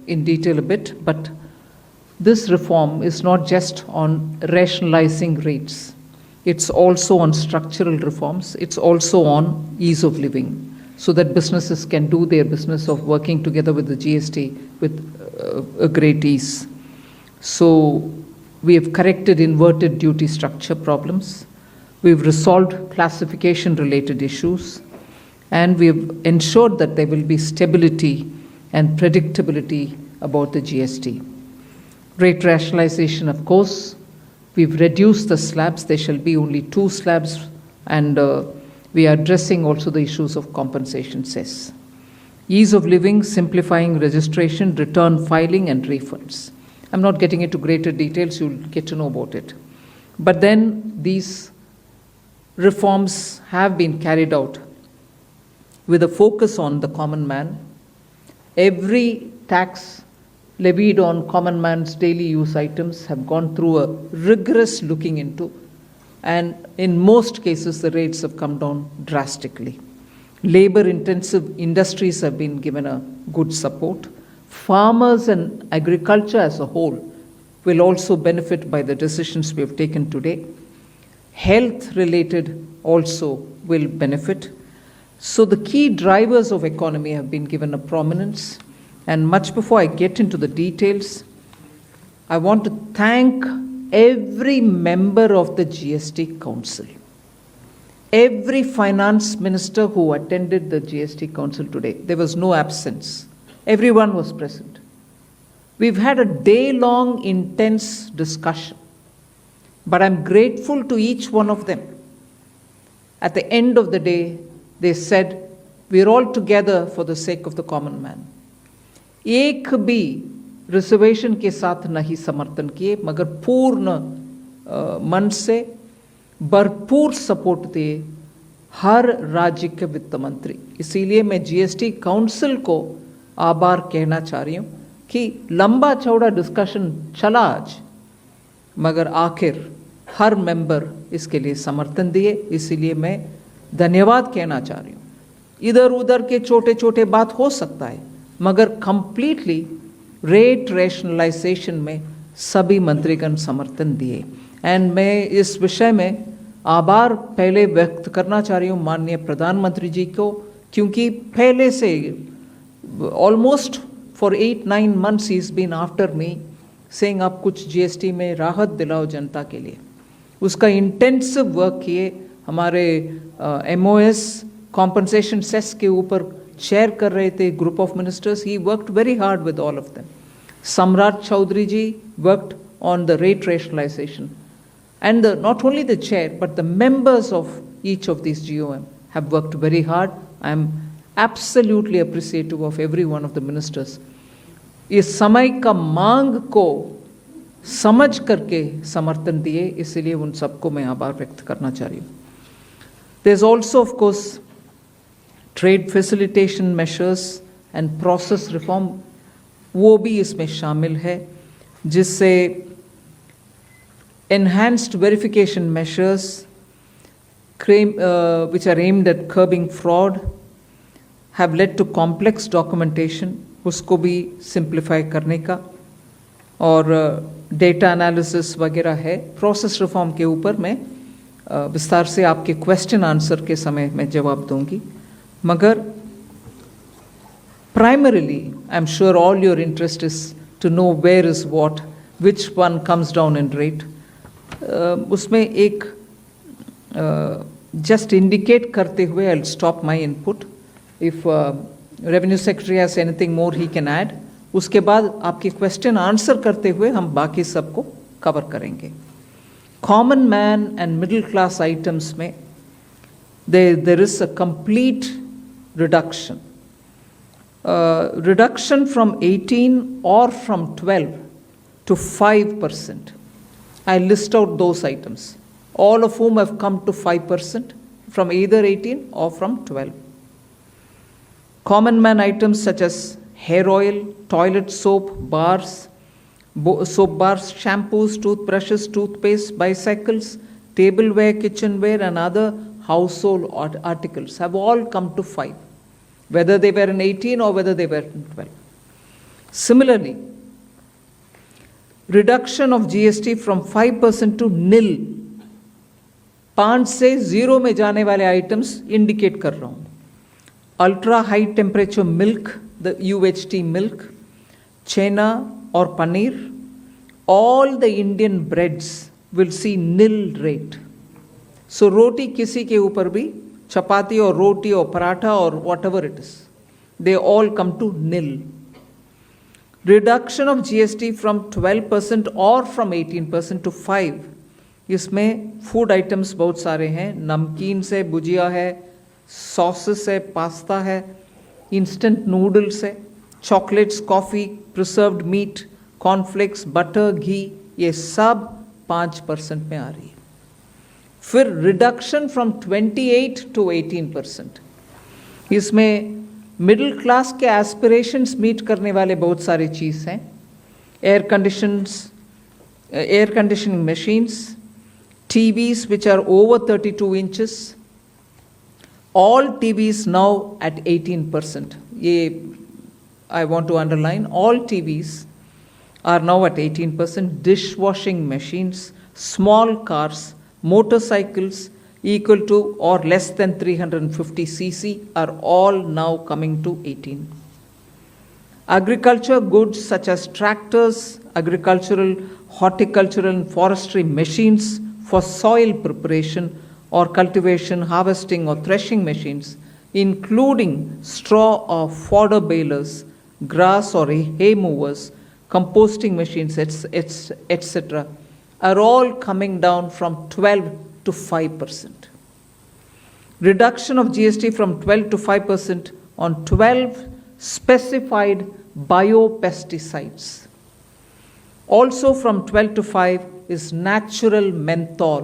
in detail a bit, but this reform is not just on rationalizing rates. It's also on structural reforms. It's also on ease of living, so that businesses can do their business of working together with the GST with a great ease. So we have corrected inverted duty structure problems. We've resolved classification-related issues, and we have ensured that there will be stability and predictability about the GST. Rate rationalization, of course, we've reduced the slabs. There shall be only 2 slabs, and we are addressing also the issues of compensation cess. Ease of living, simplifying registration, return filing, and refunds. I'm not getting into greater details, you'll get to know about it. But then these reforms have been carried out with a focus on the common man. Every tax levied on common man's daily use items have gone through a rigorous looking into, and in most cases the rates have come down drastically. Labor-intensive industries have been given a good support. Farmers and agriculture as a whole will also benefit by the decisions we have taken today. Health-related also will benefit. So the key drivers of economy have been given a prominence. And much before I get into the details, I want to thank every member of the GST Council. Every finance minister who attended the GST Council today, there was no absence. Everyone was present. We've had a day-long intense discussion, but I'm grateful to each one of them. At the end of the day, they said, we're all together for the sake of the common man. एक भी reservation के साथ नहीं समर्थन किए, मगर पूर्ण मन से भरपूर सपोर्ट दिए हर राज्य के वित्त मंत्री. इसीलिए मैं जीएसटी काउंसिल को आभार कहना चाह रही हूँ कि लंबा चौड़ा डिस्कशन चला आज, मगर आखिर हर मेंबर इसके लिए समर्थन दिए. इसीलिए मैं धन्यवाद कहना चाह रही हूँ. इधर उधर के छोटे छोटे बात हो सकता है, मगर कंप्लीटली रेट रैशनलाइजेशन में सभी मंत्रीगण समर्थन दिए. एंड मैं इस विषय में आभार पहले व्यक्त करना चाह रही हूँ माननीय प्रधानमंत्री जी को, क्योंकि पहले से almost for 8-9 months he is been after me saying आप कुछ जीएसटी में राहत दिलाओ जनता के लिए. उसका इंटेंसिव वर्क किए. हमारे एमओएस कॉम्पनसेशन सेस के ऊपर चेयर कर रहे थे group of ministers. He worked very hard with all of them. सम्राट चौधरी जी worked on the rate rationalization, and not only the chair but the members of each of these GOM have worked very hard. I am absolutely appreciative of every one of the ministers. इस समय का मांग को समझ करके समर्थन दिए, इसलिए उन सबको मैं आभार व्यक्त करना चाह रही हूँ. There is also of course trade facilitation measures and process reform, वो भी इसमें शामिल है, जिससे enhanced verification measures which are aimed at curbing fraud have led to complex documentation, उसको भी simplify करने का, और data analysis वगैरह है. process reform के ऊपर मैं विस्तार से आपके question answer के समय मैं जवाब दूंगी. मगर primarily I'm sure all your interest is to know where is what, which one comes down in rate. उसमें एक just indicate करते हुए I'll stop my input. If revenue secretary has anything more he can add. उसके बाद आपके question answer करते हुए हम बाकी सबको cover करेंगे. Common man and middle class items में there is a complete reduction. Reduction from 18 or from 12 to 5%. I list out those items, all of whom have come to 5% from either 18 or from 12. Common man items such as hair oil, toilet soap, bars, soap bars, shampoos, toothbrushes, toothpaste, bicycles, tableware, kitchenware, and other household articles have all come to 5, whether they were in 18 or whether they were in 12. Similarly, reduction of GST from 5% to nil, 5 से 0 में जाने वाले items indicate कर रहा हूं. Ultra high temperature milk, the UHT milk, छेना और paneer, all the Indian breads will see nil rate. So रोटी किसी के ऊपर भी, चपाती और रोटी और पराठा और whatever it is, they all come to nil. Reduction of GST from 12% or from 18% to 5. इसमें फूड आइटम्स बहुत सारे हैं, नमकीन से भुजिया है, सॉसेस है, पास्ता है, इंस्टेंट नूडल्स है, chocolates, coffee, preserved meat, cornflakes, butter, ghee, ये सब 5% में आ रही है. फिर रिडक्शन फ्रॉम 28 to 18%. इसमें मिडिल क्लास के एस्पिरेशंस मीट करने वाले बहुत सारे चीज़ हैं. Air conditioning machines, TVs which are over 32 inches, all TVs now at 18%. ये I want to underline, all TVs are now at 18%. Dishwashing machines, small cars, motorcycles equal to or less than 350 cc are all now coming to 18. Agriculture goods such as tractors, agricultural, horticultural and forestry machines for soil preparation or cultivation, harvesting or threshing machines, including straw or fodder balers, grass or hay movers, composting machines, etc., are all coming down from 12 to 5%. Reduction of GST from 12 to 5% on 12 specified biopesticides. Also from 12 to 5 is natural menthol.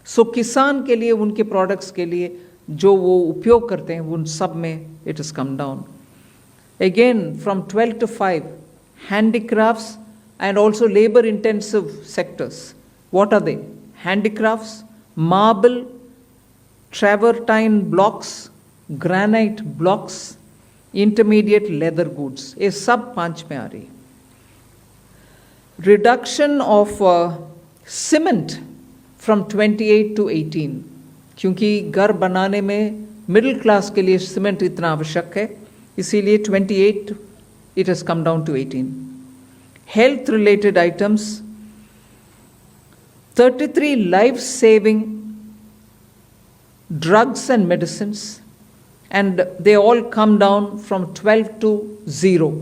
So किसान के लिए, उनके products के लिए जो वो उपयोग करते हैं, उन सब में it has come down. Again from 12 to 5, handicrafts and also labor intensive sectors. What are they? Handicrafts, marble, travertine blocks, granite blocks, intermediate leather goods. ये सब 5 में आ रही है. Reduction of cement from 28 to 18, क्योंकि घर बनाने में मिडिल क्लास के लिए सीमेंट इतना आवश्यक है, इसीलिए 28 it has come down to 18. Health related items, 33 life saving drugs and medicines, and they all come down from 12 to 0.